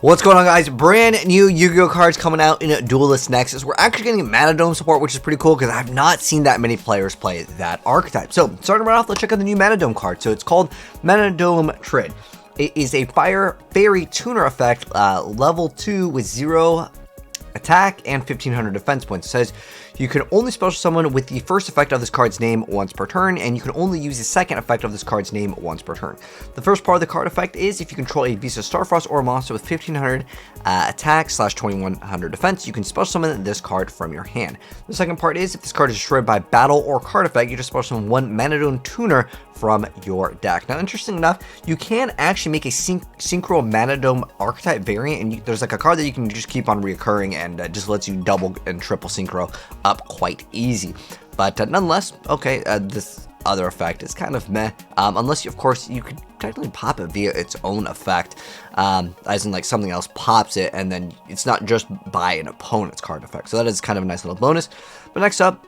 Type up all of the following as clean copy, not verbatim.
What's going on, guys? Brand new Yu-Gi-Oh cards coming out in Duelist Nexus. We're actually getting Manadome support, which is pretty cool because I've not seen that many players play that archetype. So, starting right off, let's check out the new Manadome card. So, it's called Manadome Trid. It is a Fire Fairy Tuner effect, level 2 with 0 attack and 1500 defense points. It says you can only special summon with the first effect of this card's name once per turn, and you can only use the second effect of this card's name once per turn. The first part of the card effect is if you control a beast of Starfrost or a monster with 1500 attack / 2100 defense, you can special summon this card from your hand. The second part is if this card is destroyed by battle or card effect, you just special summon one Manadome Tuner from your deck. Now, interesting enough, you can actually make a Synchro Manadome archetype variant, and there's like a card that you can just keep on reoccurring and just lets you double and triple synchro up quite easy. But nonetheless, okay, this other effect is kind of meh, unless of course you could technically pop it via its own effect, as in like something else pops it, and then it's not just by an opponent's card effect. So that is kind of a nice little bonus. But next up,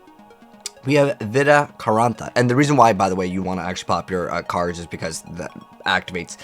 we have Vida Caranta, and the reason why, by the way, you want to actually pop your cards is because that activates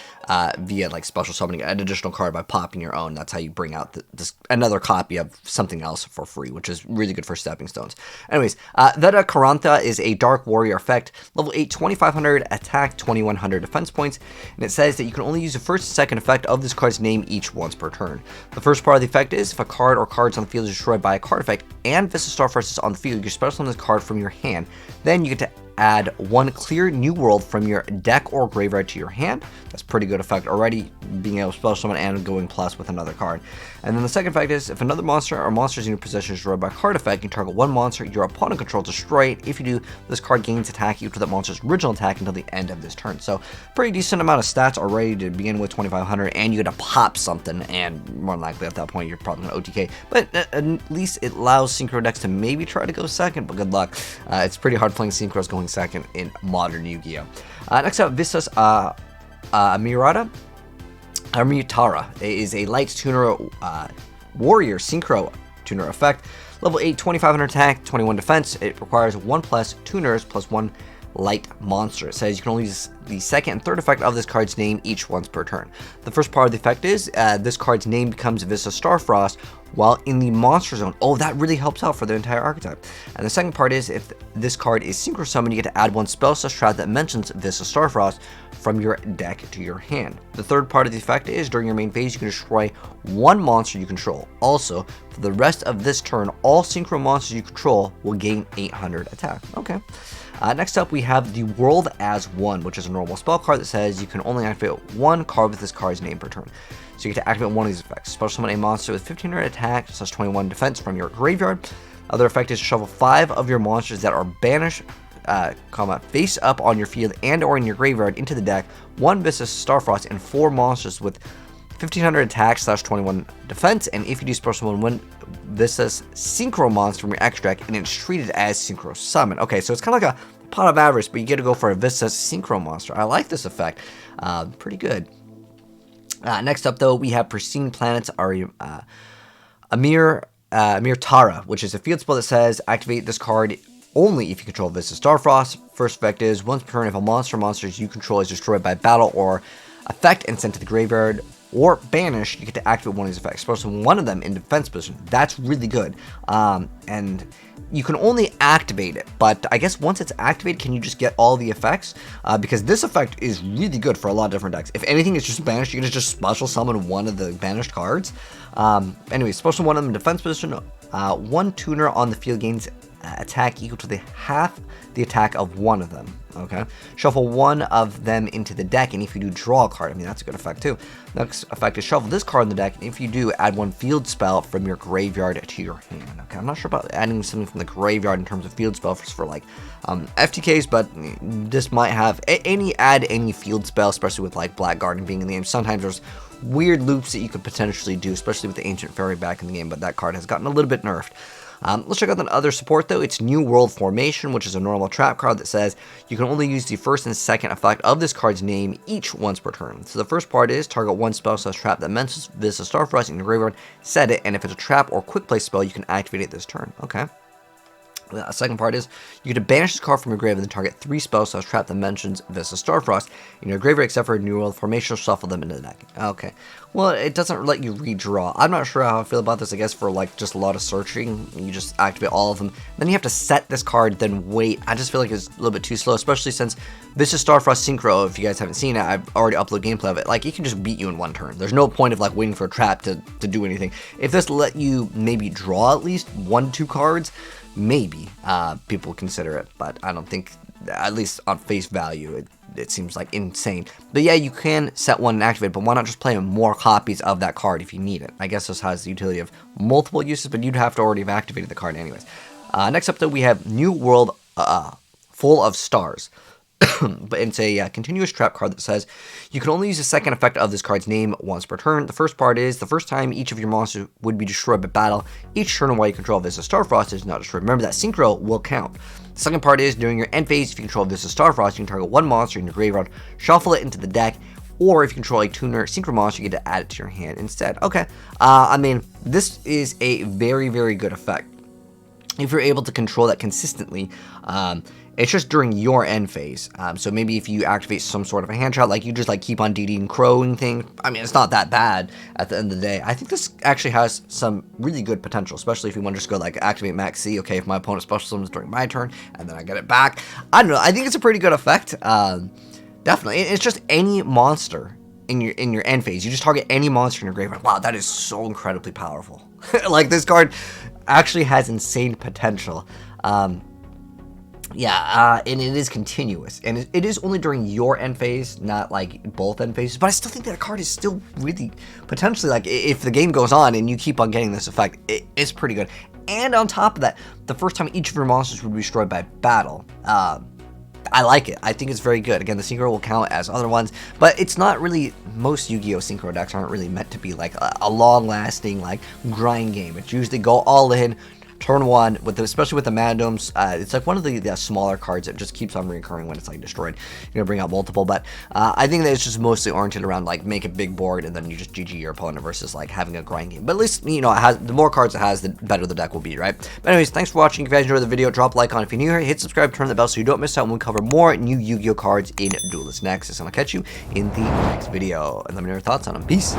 via like special summoning an additional card by popping your own. That's how you bring out this another copy of something else for free, which is really good for stepping stones. Anyways, Vida Caranta is a Dark Warrior effect, level 8, 2500 attack, 2100 defense points, and it says that you can only use the first and second effect of this card's name each once per turn. The first part of the effect is if a card or cards on the field is destroyed by a card effect and Vista Starfrost is on the field, you special summon this card from your hand. Then you get to add one Clear New World from your deck or graveyard to your hand. That's pretty good effect already, being able to special summon and going plus with another card. And then the second effect is if another monster or monsters in your possession is destroyed by a card effect, you can target one monster your opponent controls, destroy it. If you do, this card gains attack equal to that monster's original attack until the end of this turn. So pretty decent amount of stats already to begin with, 2500, and you get to pop something, and more than likely at that point you're probably going to OTK. But at least it allows Synchro decks to maybe try to go second, but good luck. It's pretty hard playing Synchros going second in modern Yu-Gi-Oh! Next up, Vistas Amitara is a light tuner warrior synchro tuner effect, level 8, 2500 attack, 21 defense. It requires 1+ tuners plus 1 light monster. It says you can only use the second and third effect of this card's name each once per turn. The first part of the effect is this card's name becomes Vista Starfrost while in the monster zone. Oh, that really helps out for the entire archetype. And the second part is if this card is synchro summoned, you get to add one spell trap that mentions Vista Starfrost from your deck to your hand. The third part of the effect is during your main phase, you can destroy one monster you control. Also, for the rest of this turn, all synchro monsters you control will gain 800 attack. Okay. Next up, we have the World as One, which is a normal spell card that says you can only activate one card with this card's name per turn. So you get to activate one of these effects. Special summon a monster with 1500 attack / 21 defense from your graveyard. Other effect is to shuffle 5 of your monsters that are banished, face up on your field and or in your graveyard into the deck, 1 Vista Starfrost, and 4 monsters with 1500 attack / 21 defense. And if you do special summon one Vista's Synchro monster from your extra deck, and it's treated as Synchro Summon. Okay, so it's kind of like a pot of avarice, but you get to go for a Vista's Synchro monster. I like this effect. Pretty good. Next up, though, we have Pristine Planets Amitara, which is a field spell that says activate this card only if you control Vista Starfrost. First effect is once per turn, if a monsters you control is destroyed by battle or effect and sent to the graveyard or banished, you get to activate one of these effects, especially one of them in defense position. That's really good. And you can only activate it, but I guess once it's activated, can you just get all the effects? Because this effect is really good for a lot of different decks. If anything is just banished, you can just special summon one of the banished cards. Anyway, special one of them in defense position. One tuner on the field gains attack equal to half the attack of one of them. Okay, shuffle one of them into the deck, and if you do, draw a card. I mean, that's a good effect too. Next effect is shuffle this card in the deck, and if you do, add one field spell from your graveyard to your hand. Okay, I'm not sure about adding something from the graveyard in terms of field spell for like FTKs, but this might have any field spell, especially with like Blackguard being in the game. Sometimes there's weird loops that you could potentially do, especially with the Ancient Fairy back in the game, but that card has gotten a little bit nerfed. Let's check out the other support, though. It's New World Formation, which is a normal trap card that says you can only use the first and second effect of this card's name each once per turn. So the first part is target one spell / trap that mentions Vista Starfrost in your graveyard, set it, and if it's a trap or quick play spell, you can activate it this turn. Okay. The second part is you get to banish this card from your grave and then target 3 spell slots, trap dimensions, Vista Starfrost in your graveyard except for a New World formation, shuffle them into the deck. Okay. Well, it doesn't let you redraw. I'm not sure how I feel about this. I guess for like just a lot of searching, you just activate all of them. Then you have to set this card, then wait. I just feel like it's a little bit too slow, especially since Vista Starfrost Synchro, if you guys haven't seen it, I've already uploaded gameplay of it. Like, it can just beat you in 1 turn. There's no point of like waiting for a trap to do anything. If this let you maybe draw at least 1-2 cards, maybe people consider it, but I don't think, at least on face value, it seems like insane. But yeah, you can set one and activate, but why not just play more copies of that card if you need it? I guess this has the utility of multiple uses, but you'd have to already have activated the card anyways. Next up though, we have New World Full of Stars. But it's a continuous trap card that says you can only use the second effect of this card's name once per turn. The first part is the first time each of your monsters would be destroyed by battle, each turn while you control Vista Starfrost is not destroyed. Remember that synchro will count. The second part is during your end phase, if you control Vista Starfrost, you can target 1 monster in your graveyard, shuffle it into the deck, or if you control a tuner synchro monster, you get to add it to your hand instead. Okay, I mean, this is a very, very good effect. If you're able to control that consistently, it's just during your end phase. So maybe if you activate some sort of a hand shot, like you just like keep on DDing crowing thing. I mean, it's not that bad at the end of the day. I think this actually has some really good potential, especially if you want to just go like activate Max C. Okay, if my opponent special summons during my turn and then I get it back. I don't know. I think it's a pretty good effect. Definitely. It's just any monster in your end phase. You just target any monster in your graveyard. Wow, that is so incredibly powerful. Like, this card actually has insane potential. Yeah, and it is continuous, and it is only during your end phase, not like both end phases, but I still think that card is still really potentially, like, if the game goes on and you keep on getting this effect, it is pretty good. And on top of that, the first time each of your monsters would be destroyed by battle, I like it. I think it's very good. Again, the synchro will count as other ones, but it's not really, most Yu-Gi-Oh! Synchro decks aren't really meant to be like a long-lasting, like, grind game. It's usually go all in, turn 1, especially with the Manadomes, it's like one of the smaller cards that just keeps on recurring when it's like destroyed. You're gonna bring out multiple, but I think that it's just mostly oriented around like make a big board and then you just GG your opponent versus like having a grind game. But at least, you know, it has, the more cards it has, the better the deck will be, right? But anyways, thanks for watching. If you guys enjoyed the video, drop a like on it. If you're new here, hit subscribe, turn the bell so you don't miss out when we cover more new Yu-Gi-Oh cards in Duelist Nexus. And I'll catch you in the next video. And let me know your thoughts on them. Peace.